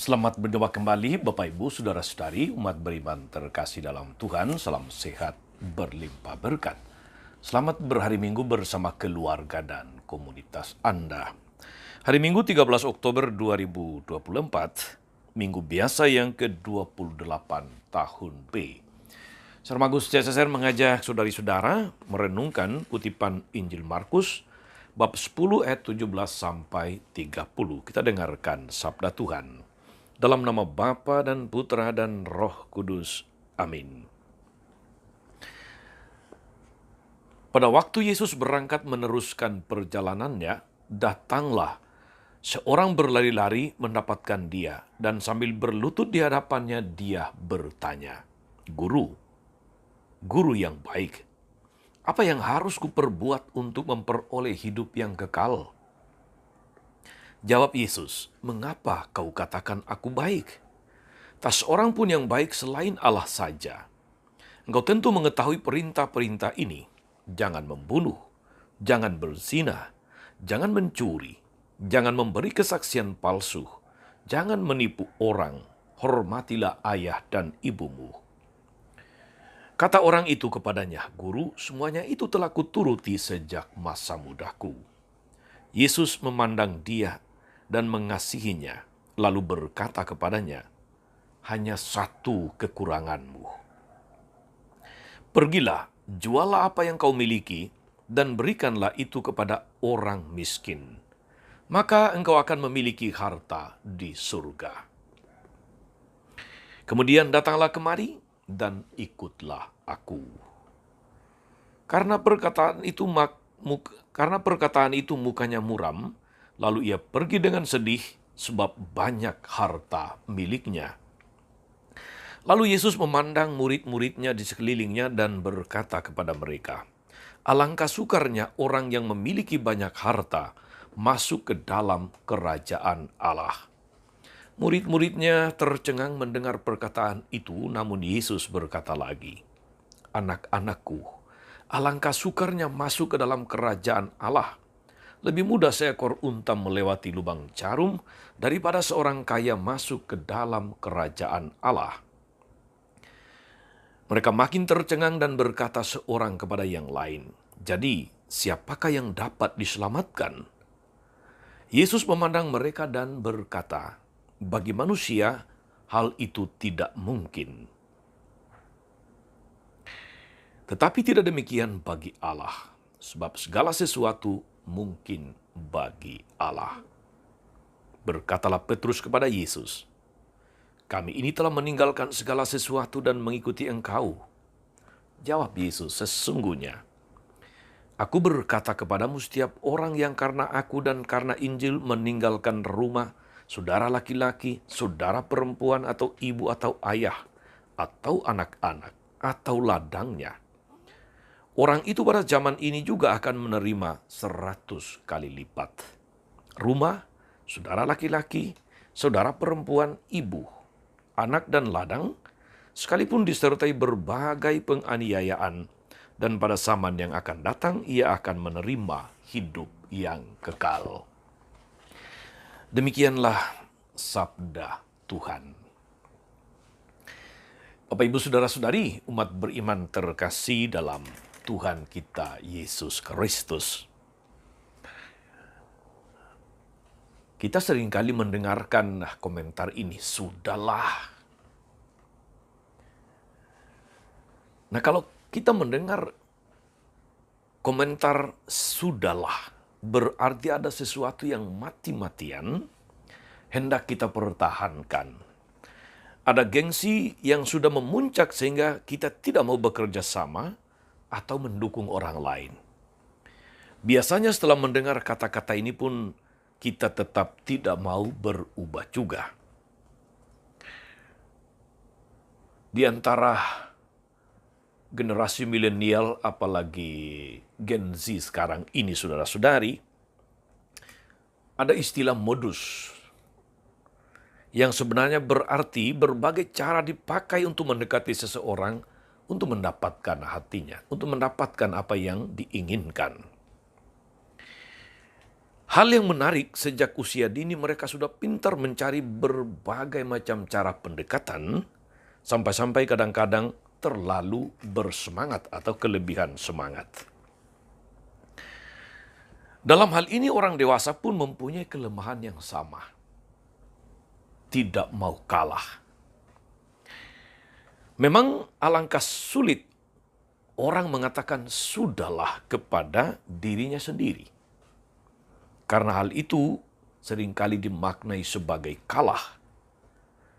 Selamat berjumpa kembali Bapak Ibu, Saudara-saudari, umat beriman terkasih dalam Tuhan. Salam sehat, berlimpah berkat. Selamat berhari Minggu bersama keluarga dan komunitas Anda. Hari Minggu 13 Oktober 2024, Minggu biasa yang ke-28 tahun B. Sarmagus CSSR mengajak saudari-saudara merenungkan kutipan Injil Markus bab 10 ayat 17 sampai 30. Kita dengarkan sabda Tuhan. Dalam nama Bapa dan Putra dan Roh Kudus. Amin. Pada waktu Yesus berangkat meneruskan perjalanannya, datanglah seorang berlari-lari mendapatkan dia, dan sambil berlutut di hadapannya dia bertanya, Guru, Guru yang baik, apa yang harus kuperbuat untuk memperoleh hidup yang kekal? Jawab Yesus, mengapa kau katakan aku baik? Tak seorang pun yang baik selain Allah saja. Engkau tentu mengetahui perintah-perintah ini. Jangan membunuh, jangan berzina, jangan mencuri, jangan memberi kesaksian palsu, jangan menipu orang, hormatilah ayah dan ibumu. Kata orang itu kepadanya, Guru, semuanya itu telah kuturuti sejak masa mudaku. Yesus memandang dia dan mengasihinya, lalu berkata kepadanya, hanya satu kekuranganmu. Pergilah, jualah apa yang kau miliki, dan berikanlah itu kepada orang miskin. Maka engkau akan memiliki harta di surga. Kemudian datanglah kemari, dan ikutlah aku. Karena perkataan itu mukanya muram, lalu ia pergi dengan sedih sebab banyak harta miliknya. Lalu Yesus memandang murid-muridnya di sekelilingnya dan berkata kepada mereka, alangkah sukarnya orang yang memiliki banyak harta masuk ke dalam kerajaan Allah. Murid-muridnya tercengang mendengar perkataan itu, namun Yesus berkata lagi, anak-anakku, alangkah sukarnya masuk ke dalam kerajaan Allah. Lebih mudah seekor unta melewati lubang jarum daripada seorang kaya masuk ke dalam kerajaan Allah. Mereka makin tercengang dan berkata seorang kepada yang lain, jadi siapakah yang dapat diselamatkan? Yesus memandang mereka dan berkata, bagi manusia hal itu tidak mungkin. Tetapi tidak demikian bagi Allah, sebab segala sesuatu mungkin bagi Allah. Berkatalah Petrus kepada Yesus, kami ini telah meninggalkan segala sesuatu dan mengikuti Engkau. Jawab Yesus, sesungguhnya aku berkata kepadamu, setiap orang yang karena aku dan karena Injil meninggalkan rumah, saudara laki-laki, saudara perempuan atau ibu atau ayah, atau anak-anak, atau ladangnya, orang itu pada zaman ini juga akan menerima 100 kali lipat. Rumah, saudara laki-laki, saudara perempuan, ibu, anak dan ladang, sekalipun disertai berbagai penganiayaan, dan pada zaman yang akan datang ia akan menerima hidup yang kekal. Demikianlah sabda Tuhan. Bapak, Ibu, Saudara-saudari, umat beriman terkasih dalam Tuhan kita Yesus Kristus. Kita seringkali mendengarkan komentar ini, sudahlah. Nah, kalau kita mendengar komentar sudahlah, berarti ada sesuatu yang mati-matian hendak kita pertahankan. Ada gengsi yang sudah memuncak sehingga kita tidak mau bekerja sama atau mendukung orang lain. Biasanya setelah mendengar kata-kata ini pun kita tetap tidak mau berubah juga. Di antara generasi milenial, apalagi Gen Z sekarang ini, saudara-saudari, ada istilah modus yang sebenarnya berarti berbagai cara dipakai untuk mendekati seseorang untuk mendapatkan hatinya, untuk mendapatkan apa yang diinginkan. Hal yang menarik, sejak usia dini mereka sudah pintar mencari berbagai macam cara pendekatan, sampai-sampai kadang-kadang terlalu bersemangat atau kelebihan semangat. Dalam hal ini orang dewasa pun mempunyai kelemahan yang sama. Tidak mau kalah. Memang alangkah sulit orang mengatakan sudahlah kepada dirinya sendiri. Karena hal itu seringkali dimaknai sebagai kalah,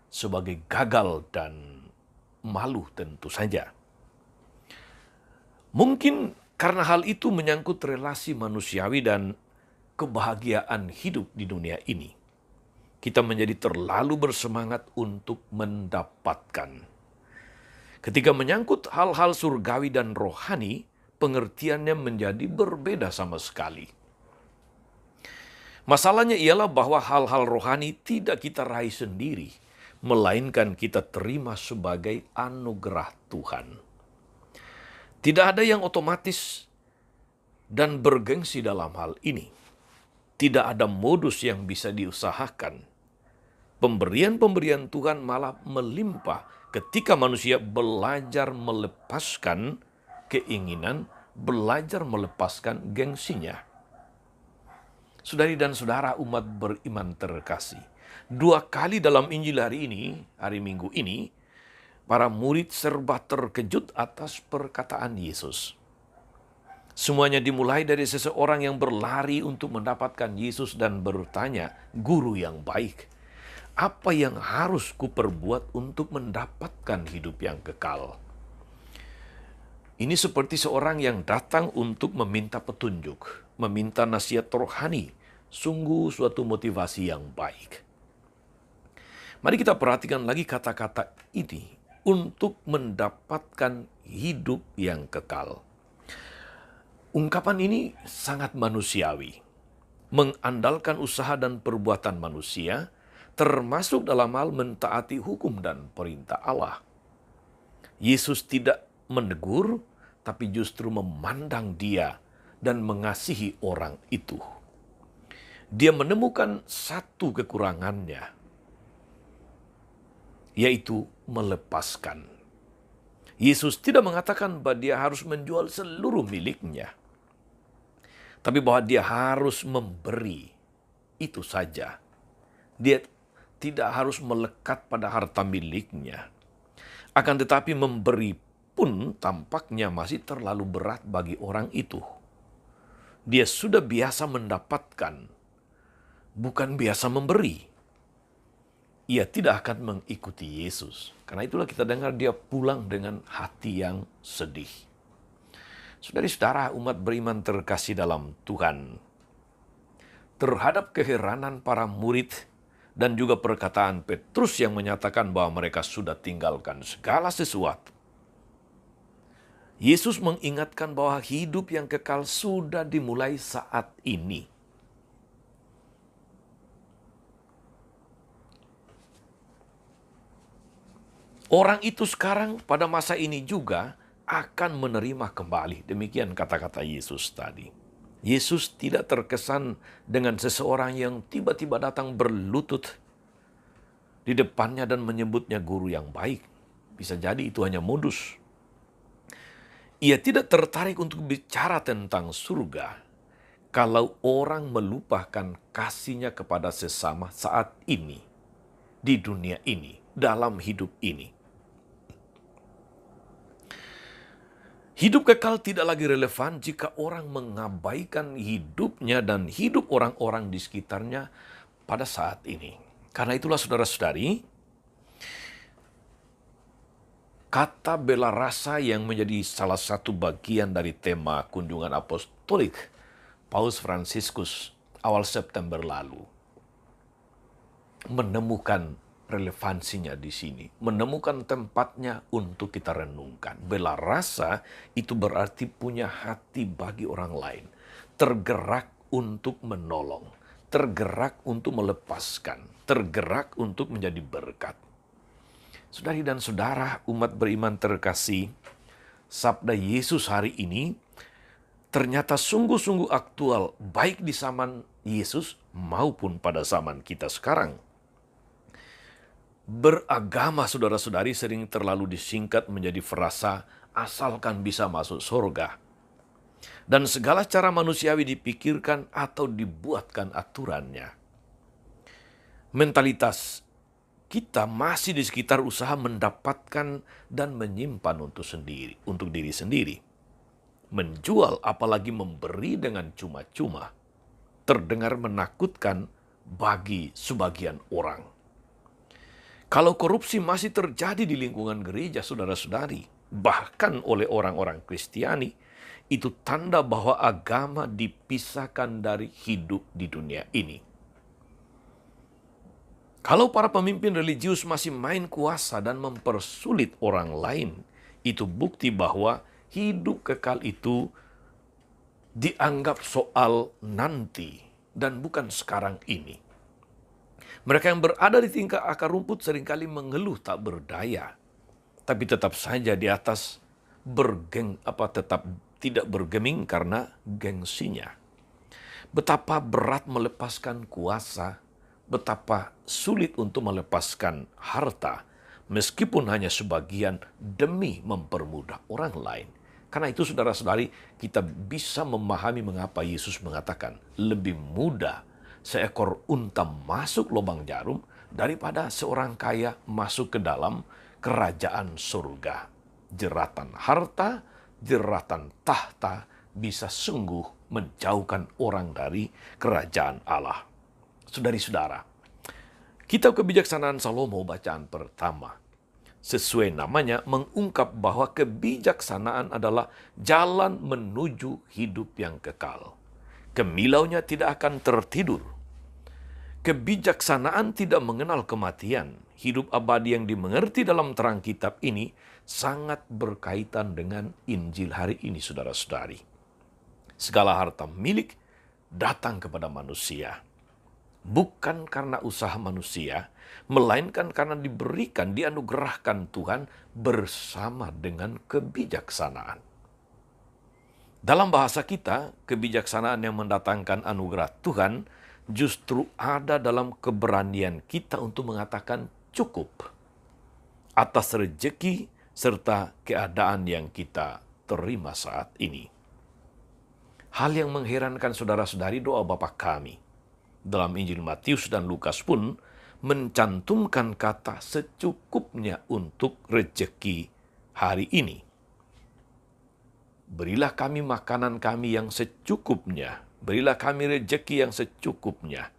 sebagai gagal dan malu tentu saja. Mungkin karena hal itu menyangkut relasi manusiawi dan kebahagiaan hidup di dunia ini. Kita menjadi terlalu bersemangat untuk mendapatkan. Ketika menyangkut hal-hal surgawi dan rohani, pengertiannya menjadi berbeda sama sekali. Masalahnya ialah bahwa hal-hal rohani tidak kita raih sendiri, melainkan kita terima sebagai anugerah Tuhan. Tidak ada yang otomatis dan bergengsi dalam hal ini. Tidak ada modus yang bisa diusahakan. Pemberian-pemberian Tuhan malah melimpah ketika manusia belajar melepaskan keinginan, belajar melepaskan gengsinya. Saudari dan saudara umat beriman terkasih, 2 kali dalam Injil hari ini, hari Minggu ini, para murid serba terkejut atas perkataan Yesus. Semuanya dimulai dari seseorang yang berlari untuk mendapatkan Yesus dan bertanya, "Guru yang baik, apa yang harus kuperbuat untuk mendapatkan hidup yang kekal?" Ini seperti seorang yang datang untuk meminta petunjuk, meminta nasihat rohani, sungguh suatu motivasi yang baik. Mari kita perhatikan lagi kata-kata ini, untuk mendapatkan hidup yang kekal. Ungkapan ini sangat manusiawi, mengandalkan usaha dan perbuatan manusia, termasuk dalam hal mentaati hukum dan perintah Allah. Yesus tidak menegur, tapi justru memandang dia dan mengasihi orang itu. Dia menemukan satu kekurangannya, yaitu melepaskan. Yesus tidak mengatakan bahwa dia harus menjual seluruh miliknya, tapi bahwa dia harus memberi, itu saja. Dia tidak harus melekat pada harta miliknya. Akan tetapi memberi pun tampaknya masih terlalu berat bagi orang itu. Dia sudah biasa mendapatkan, bukan biasa memberi. Ia tidak akan mengikuti Yesus. Karena itulah kita dengar dia pulang dengan hati yang sedih. Saudari-saudara umat beriman terkasih dalam Tuhan, terhadap keheranan para murid dan juga perkataan Petrus yang menyatakan bahwa mereka sudah tinggalkan segala sesuatu, Yesus mengingatkan bahwa hidup yang kekal sudah dimulai saat ini. Orang itu sekarang pada masa ini juga akan menerima kembali. Demikian kata-kata Yesus tadi. Yesus tidak terkesan dengan seseorang yang tiba-tiba datang berlutut di depannya dan menyebutnya guru yang baik. Bisa jadi itu hanya modus. Ia tidak tertarik untuk bicara tentang surga kalau orang melupakan kasihnya kepada sesama saat ini, di dunia ini, dalam hidup ini. Hidup kekal tidak lagi relevan jika orang mengabaikan hidupnya dan hidup orang-orang di sekitarnya pada saat ini. Karena itulah saudara-saudari, kata bela rasa yang menjadi salah satu bagian dari tema kunjungan apostolik Paus Fransiskus awal September lalu menemukan relevansinya di sini, menemukan tempatnya untuk kita renungkan. Bela rasa itu berarti punya hati bagi orang lain, tergerak untuk menolong, tergerak untuk melepaskan, tergerak untuk menjadi berkat. Saudari dan saudara umat beriman terkasih, sabda Yesus hari ini ternyata sungguh-sungguh aktual baik di zaman Yesus maupun pada zaman kita sekarang. Beragama, saudara-saudari, sering terlalu disingkat menjadi frasa asalkan bisa masuk surga. Dan segala cara manusiawi dipikirkan atau dibuatkan aturannya. Mentalitas kita masih di sekitar usaha mendapatkan dan menyimpan untuk diri sendiri. Menjual apalagi memberi dengan cuma-cuma terdengar menakutkan bagi sebagian orang. Kalau korupsi masih terjadi di lingkungan gereja, saudara-saudari, bahkan oleh orang-orang Kristiani, itu tanda bahwa agama dipisahkan dari hidup di dunia ini. Kalau para pemimpin religius masih main kuasa dan mempersulit orang lain, itu bukti bahwa hidup kekal itu dianggap soal nanti dan bukan sekarang ini. Mereka yang berada di tingkat akar rumput seringkali mengeluh tak berdaya, tapi tetap saja di atas tetap tidak bergeming karena gengsinya. Betapa berat melepaskan kuasa, betapa sulit untuk melepaskan harta, meskipun hanya sebagian demi mempermudah orang lain. Karena itu, saudara-saudari, kita bisa memahami mengapa Yesus mengatakan lebih mudah seekor unta masuk lubang jarum daripada seorang kaya masuk ke dalam kerajaan surga. Jeratan harta, jeratan tahta bisa sungguh menjauhkan orang dari kerajaan Allah. Saudari-saudara, kitab Kebijaksanaan Salomo bacaan pertama, sesuai namanya, mengungkap bahwa kebijaksanaan adalah jalan menuju hidup yang kekal. Kemilaunya tidak akan tertidur. Kebijaksanaan tidak mengenal kematian. Hidup abadi yang dimengerti dalam terang kitab ini sangat berkaitan dengan Injil hari ini, saudara-saudari. Segala harta milik datang kepada manusia. Bukan karena usaha manusia, melainkan karena diberikan, dianugerahkan Tuhan bersama dengan kebijaksanaan. Dalam bahasa kita, kebijaksanaan yang mendatangkan anugerah Tuhan justru ada dalam keberanian kita untuk mengatakan cukup atas rejeki serta keadaan yang kita terima saat ini. Hal yang mengherankan, saudara-saudari, doa Bapa kami dalam Injil Matius dan Lukas pun mencantumkan kata secukupnya untuk rejeki hari ini. Berilah kami makanan kami yang secukupnya. Berilah kami rejeki yang secukupnya,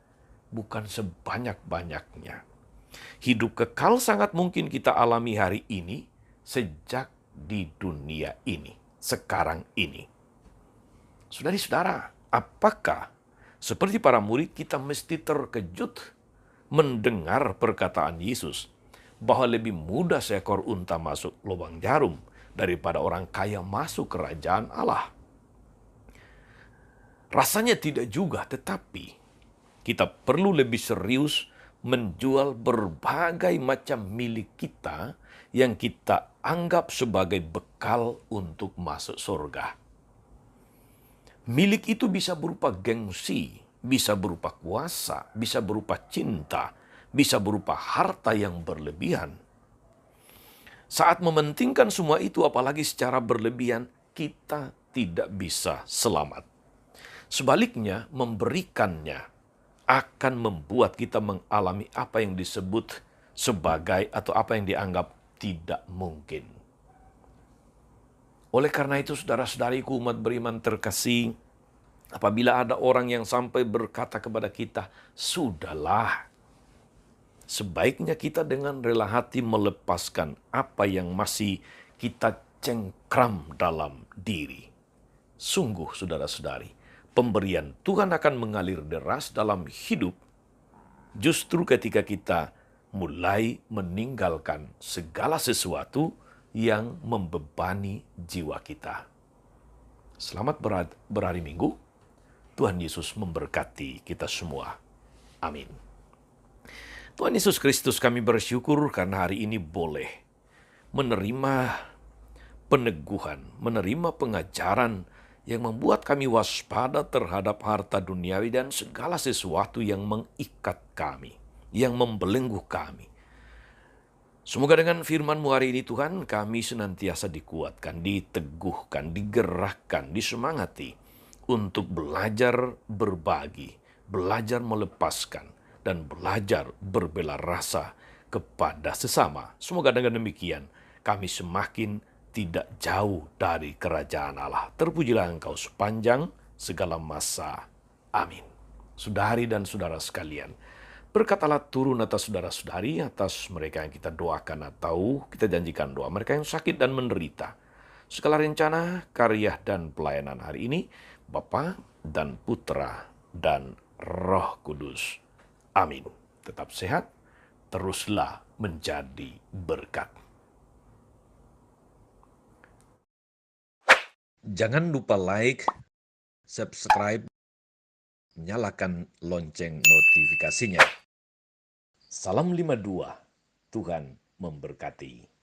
bukan sebanyak-banyaknya. Hidup kekal sangat mungkin kita alami hari ini sejak di dunia ini, sekarang ini. Saudari-saudara, apakah seperti para murid kita mesti terkejut mendengar perkataan Yesus bahwa lebih mudah seekor unta masuk lubang jarum daripada orang kaya masuk kerajaan Allah? Rasanya tidak juga, tetapi kita perlu lebih serius menjual berbagai macam milik kita yang kita anggap sebagai bekal untuk masuk surga. Milik itu bisa berupa gengsi, bisa berupa kuasa, bisa berupa cinta, bisa berupa harta yang berlebihan. Saat mementingkan semua itu, apalagi secara berlebihan, kita tidak bisa selamat. Sebaliknya, memberikannya akan membuat kita mengalami apa yang disebut sebagai atau apa yang dianggap tidak mungkin. Oleh karena itu, saudara-saudariku umat beriman terkasih, apabila ada orang yang sampai berkata kepada kita, "Sudahlah," sebaiknya kita dengan rela hati melepaskan apa yang masih kita cengkram dalam diri. Sungguh, saudara-saudari, pemberian Tuhan akan mengalir deras dalam hidup justru ketika kita mulai meninggalkan segala sesuatu yang membebani jiwa kita. Selamat berhari Minggu. Tuhan Yesus memberkati kita semua. Amin. Tuhan Yesus Kristus, kami bersyukur karena hari ini boleh menerima peneguhan, menerima pengajaran yang membuat kami waspada terhadap harta duniawi dan segala sesuatu yang mengikat kami, yang membelenggu kami. Semoga dengan firman-Mu hari ini Tuhan, kami senantiasa dikuatkan, diteguhkan, digerakkan, disemangati untuk belajar berbagi, belajar melepaskan, dan belajar berbela rasa kepada sesama. Semoga dengan demikian kami semakin tidak jauh dari kerajaan Allah. Terpujilah Engkau sepanjang segala masa. Amin. Saudari dan saudara sekalian, berkat Allah turun atas saudara-saudari, atas mereka yang kita doakan atau kita janjikan doa, mereka yang sakit dan menderita. Segala rencana, karya, dan pelayanan hari ini, Bapa dan Putra dan Roh Kudus. Amin. Tetap sehat, teruslah menjadi berkat. Jangan lupa like, subscribe, nyalakan lonceng notifikasinya. Salam 52, Tuhan memberkati.